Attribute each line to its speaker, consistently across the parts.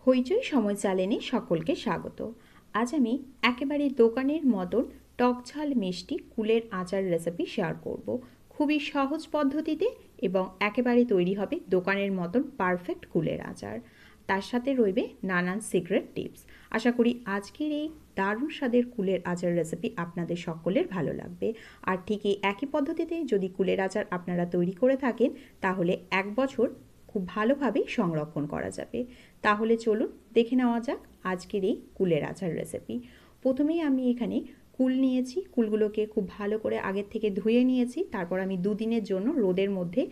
Speaker 1: হইচই সময় চ্যানেলে সকলকে স্বাগত। আজ আমি একেবারে দোকানের মতন টক ঝাল মিষ্টি কুলের আচার রেসিপি শেয়ার করব। খুবই সহজ পদ্ধতিতে এবং একেবারে তৈরি হবে দোকানের মতন পারফেক্ট কুলের আচার। তার সাথে রইবে নানান সিক্রেট টিপস। আশা করি আজকের এই দারুণ স্বাদের কুলের আচার রেসিপি আপনাদের সকলের ভালো লাগবে। আর ঠিক এই একই পদ্ধতিতে যদি কুলের আচার আপনারা তৈরি করে থাকেন তাহলে 1 বছর খুব ভালোভাবেই সংরক্ষণ করা যাবে। তাহলে চলুন দেখে নেওয়া যাক আজকের এই কুলের আচার রেসিপি। প্রথমেই আমি এখানে কুল নিয়েছি। কুলগুলোকে খুব ভালো করে আগের থেকে ধুয়ে নিয়েছি। তারপর আমি 2 দিনের জন্য রোদের মধ্যে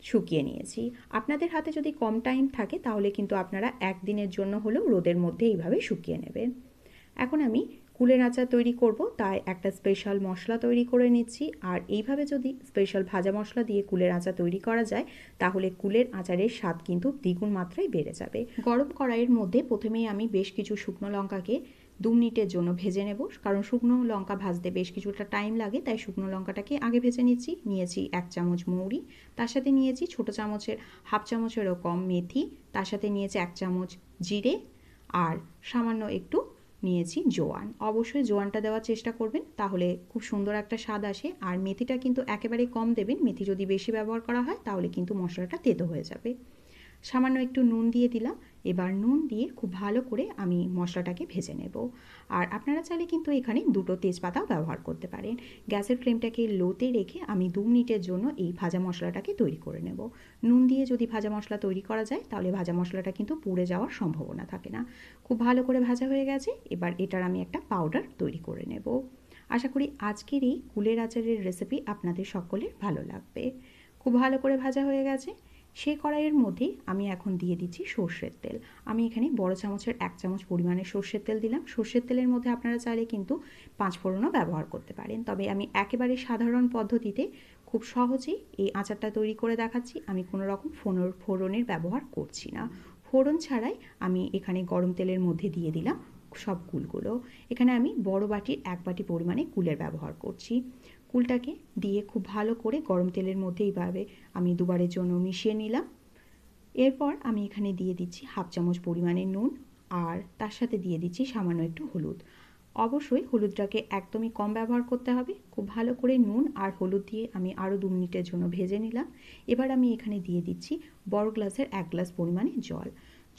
Speaker 1: শুকিয়ে নিয়েছি। আপনাদের হাতে যদি কম টাইম থাকে তাহলে কিন্তু আপনারা 1 দিনের জন্য হলেও রোদের মধ্যে এইভাবে শুকিয়ে নেবেন। এখন আমি কুলের আচার তৈরি করব, তাই একটা স্পেশাল মশলা তৈরি করে নিচ্ছি। আর এইভাবে যদি স্পেশাল ভাজা মশলা দিয়ে কুলের আচার তৈরি করা যায় তাহলে কুলের আচারের স্বাদ কিন্তু দ্বিগুণ মাত্রায় বেড়ে যাবে। গরম কড়াইয়ের মধ্যে প্রথমেই আমি বেশ কিছু শুকনো লঙ্কাকে 2 মিনিটের জন্য ভেজে নেব, কারণ শুকনো লঙ্কা ভাজতে বেশ কিছুটা টাইম লাগে, তাই শুকনো লঙ্কাটাকে আগে ভেজে নিয়েছি 1 চামচ মৌরি, তার সাথে নিয়েছি ছোটো চামচের হাফ চামচেরও কম মেথি, তার সাথে নিয়েছি 1 চামচ জিরে আর সামান্য একটু নিয়েছি জোয়ান। অবশ্যই জোয়ানটা দেওয়ার চেষ্টা করবেন, তাহলে খুব সুন্দর একটা স্বাদ আসে। আর মেথিটা কিন্তু একেবারে কম দেবেন, মেথি যদি বেশি ব্যবহার করা হয় তাহলে কিন্তু মশলাটা তেতো হয়ে যাবে। সামান্য একটু নুন দিয়ে দিলাম। এবার নুন দিয়ে খুব ভালো করে আমি মশলাটাকে ভেজে নেব। আর আপনারা চাইলে কিন্তু এখানে 2টো তেজপাতাও ব্যবহার করতে পারেন। গ্যাসের ফ্লেমটাকে লোতে রেখে আমি 2 মিনিটের জন্য এই ভাজা মশলাটাকে তৈরি করে নেব। নুন দিয়ে যদি ভাজা মশলা তৈরি করা যায় তাহলে ভাজা মশলাটা কিন্তু পুড়ে যাওয়ার সম্ভাবনা থাকে না। খুব ভালো করে ভাজা হয়ে গেছে। এবার এটার আমি একটা পাউডার তৈরি করে নেব। আশা করি আজকের এই কুলের আচারের রেসিপি আপনাদের সকলের ভালো লাগবে। খুব ভালো করে ভাজা হয়ে গেছে। সেই কড়াইয়ের মধ্যেই আমি এখন দিয়ে দিচ্ছি সর্ষের তেল। আমি এখানে বড় চামচের 1 চামচ পরিমাণে সর্ষের তেল দিলাম। সর্ষের তেলের মধ্যে আপনারা চাইলে কিন্তু 5 ফোড়নও ব্যবহার করতে পারেন, তবে আমি একেবারে সাধারণ পদ্ধতিতে খুব সহজেই এই আচারটা তৈরি করে দেখাচ্ছি। আমি কোনো রকম ফোড়নের ব্যবহার করছি না। ফোড়ন ছাড়াই আমি এখানে গরম তেলের মধ্যে দিয়ে দিলাম সব কুলগুলো। এখানে আমি বড় বাটির 1 বাটি পরিমাণে কুলের ব্যবহার করছি। কুলটাকে দিয়ে খুব ভালো করে গরম তেলের মধ্যে এইভাবে আমি দুবারের জন্য মিশিয়ে নিলাম। এরপর আমি এখানে দিয়ে দিচ্ছি হাফ চামচ পরিমাণে নুন আর তার সাথে দিয়ে দিচ্ছি সামান্য একটু হলুদ। অবশ্যই হলুদটাকে একদমই কম ব্যবহার করতে হবে। খুব ভালো করে নুন আর হলুদ দিয়ে আমি আরও 2 মিনিটের জন্য ভেজে নিলাম। এবার আমি এখানে দিয়ে দিচ্ছি বড় গ্লাসের 1 গ্লাস পরিমাণে জল।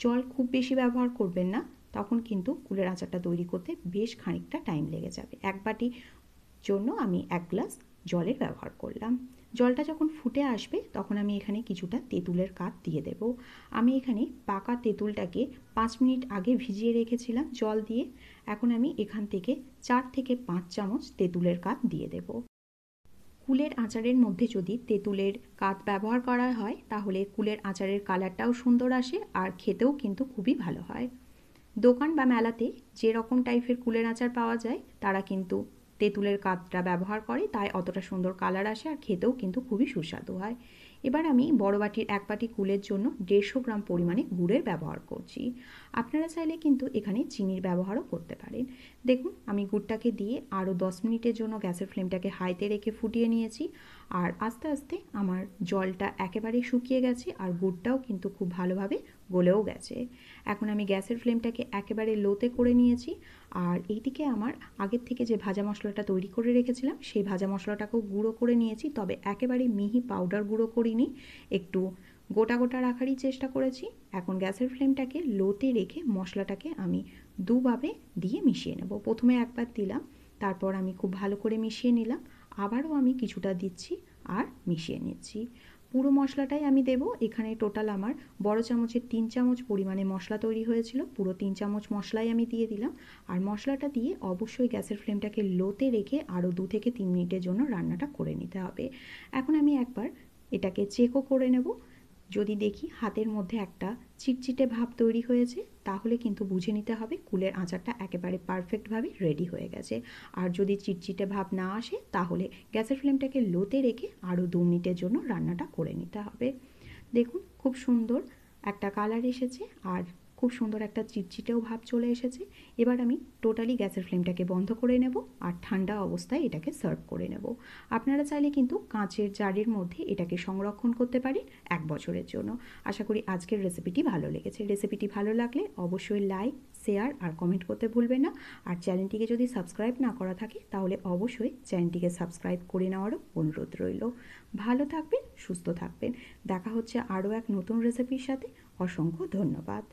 Speaker 1: জল খুব বেশি ব্যবহার করবেন না, তখন কিন্তু কুলের আচারটা তৈরি করতে বেশ খানিকটা টাইম লেগে যাবে। 1 বাটি জন্য আমি 1 গ্লাস জলের ব্যবহার করলাম। জলটা যখন ফুটে আসবে তখন আমি এখানে কিছুটা তেঁতুলের কাঠ দিয়ে দেব। আমি এখানে পাকা তেঁতুলটাকে 5 মিনিট আগে ভিজিয়ে রেখেছিলাম জল দিয়ে। এখন আমি এখান থেকে 4 থেকে 5 চামচ তেঁতুলের কাঠ দিয়ে দেব। কুলের আচারের মধ্যে যদি তেঁতুলের কাঠ ব্যবহার করা হয় তাহলে কুলের আচারের কালারটাও সুন্দর আসে আর খেতেও কিন্তু খুবই ভালো হয়। দোকান বা মেলাতে যেরকম টাইপের কুলের আচার পাওয়া যায় তারা কিন্তু তেঁতুলের কাঠটা ব্যবহার করে, তাই অতটা সুন্দর কালার আসে আর খেতেও কিন্তু খুবই সুস্বাদু হয়। এবার আমি বড় বাটির 1 বাটি কুলের জন্য 150 গ্রাম পরিমাণে গুড়ের ব্যবহার করছি। আপনারা চাইলে কিন্তু এখানে চিনির ব্যবহারও করতে পারেন। দেখুন আমি গুড়টাকে দিয়ে আরও 10 মিনিটের জন্য গ্যাসের ফ্লেমটাকে হাইতে রেখে ফুটিয়ে নিয়েছি। আর আস্তে আস্তে আমার জলটা একেবারে শুকিয়ে গেছে আর গুড়টাও কিন্তু খুব ভালোভাবে গলেও গেছে। এখন আমি গ্যাসের ফ্লেমটাকে একেবারে লোতে করে নিয়েছি। আর এইদিকে আমার আগের থেকে যে ভাজা মশলাটা তৈরি করে রেখেছিলাম সেই ভাজা মশলাটাকেও গুঁড়ো করে নিয়েছি, তবে একেবারে মিহি পাউডার গুঁড়ো করিনি, একটু গোটা গোটা রাখারই চেষ্টা করেছি। এখন গ্যাসের ফ্লেমটাকে লোতে রেখে মশলাটাকে আমি দুভাবে দিয়ে মিশিয়ে নেব। প্রথমে একবার দিলাম, তারপর আমি খুব ভালো করে মিশিয়ে নিলাম, আবারও আমি কিছুটা দিচ্ছি আর মিশিয়ে নিচ্ছি। পুরো মশলাটাই আমি দেব। এখানে টোটাল আমার বড় চামচের 3 চামচ পরিমাণে মশলা তৈরি হয়েছিল, পুরো 3 চামচ মশলাই আমি দিয়ে দিলাম। আর মশলাটা দিয়ে অবশ্যই গ্যাসের ফ্লেমটাকে লোতে রেখে আরও 2 থেকে 3 মিনিটের জন্য রান্নাটা করে নিতে হবে। এখন আমি একবার এটাকে চেকও করে নেব। যদি দেখি হাতের মধ্যে একটা চিটচিটে ভাব তৈরি হয়েছে তাহলে কিন্তু বুঝে নিতে হবে কুলের আচারটা একেবারে পারফেক্টভাবে রেডি হয়ে গেছে। আর যদি চিটচিটে ভাব না আসে তাহলে গ্যাসের ফ্লেমটাকে লোতে রেখে আরও 2 মিনিটের জন্য রান্নাটা করে নিতে হবে। দেখুন খুব সুন্দর একটা কালার এসেছে আর খুব সুন্দর একটা চিটচিটেও ভাব চলে এসেছে। এবার আমি টোটালি গ্যাসের ফ্লেমটাকে বন্ধ করে নেব আর ঠান্ডা অবস্থায় এটাকে সার্ভ করে নেব। আপনারা চাইলে কিন্তু কাঁচের জারের মধ্যে এটাকে সংরক্ষণ করতে পারেন 1 বছরের জন্য। আশা করি আজকের রেসিপিটি ভালো লেগেছে। রেসিপিটি ভালো লাগলে অবশ্যই লাইক, শেয়ার আর কমেন্ট করতে ভুলবেন না। আর চ্যানেলটিকে যদি সাবস্ক্রাইব না করা থাকে তাহলে অবশ্যই চ্যানেলটিকে সাবস্ক্রাইব করে নেওয়ারও অনুরোধ রইল। ভালো থাকবেন, সুস্থ থাকবেন। দেখা হচ্ছে আরও এক নতুন রেসিপির সাথে। অসংখ্য ধন্যবাদ।